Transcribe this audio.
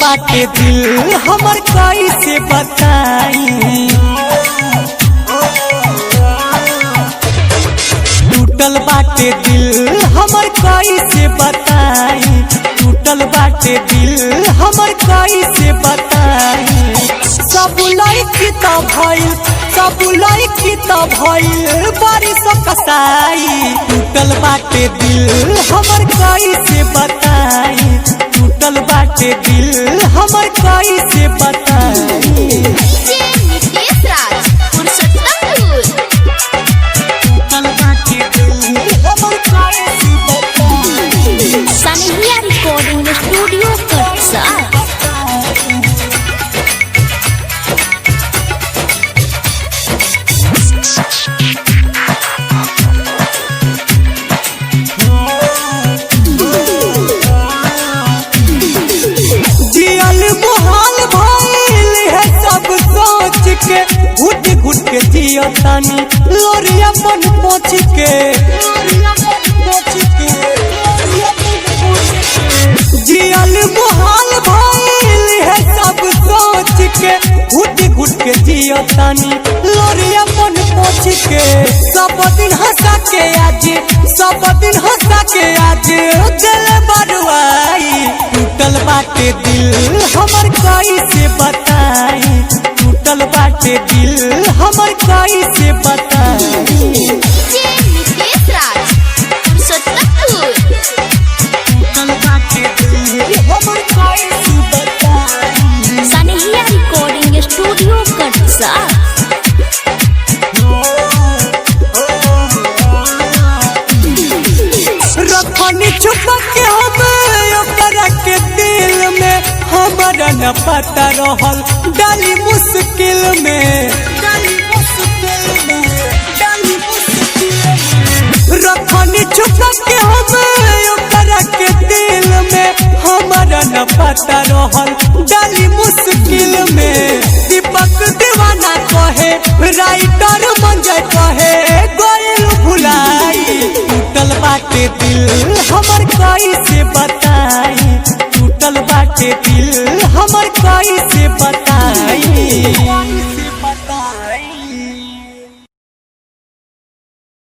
बाटे दिल हमर कैसे बताई, टूटल बाटे दिल हमर कैसे बताई, टूटल बाटे दिल हमर कैसे बताई। सब लड़की तो भइल, सब लड़की तो भइल बारिश कसाई। टूटल बाटे दिल हमर कैसे बताई, टूटल बाटे दिल हमर कैसे बताई। टूटल बाटे दिल हमर कैसे बताई। सनहिया रिकॉर्डिंग स्टूडियो कटसा। घुट घुट के जियो तानी लोरी अपन पोछ के, जियल मुहाल भइल है सब सोच के। घुट घुट के जियो तानी लोरी अपन पोछ के। सब दिन हंसा के आज, सब दिन हंसा के आज दिल बरुआई। टूटल बाटे दिल हमर कैसे बताई, टूटल बाटे दिल हमर कैसे बताई। टूटल बाटे दिल हमर कैसे बताई। सनहिया रिकॉर्डिंग स्टूडियो कटसा। रखनी छुप के हमें ओकरा के दिल में, हमारा न पता रहल डाली मुश्किल में, डाली मुश्किल में, डाली मुश्किल में। रखनी छुप के हमें ओकरा के दिल में, हमारा न पता रहल डाली मुश्किल में। दीपक दीवाना कहे, राइटर मंजय कहे गोयल भुलाई। टूटल बाटे दिल हमर कैसे बताई, टूटल बाटे दिल हमर कैसे बताई।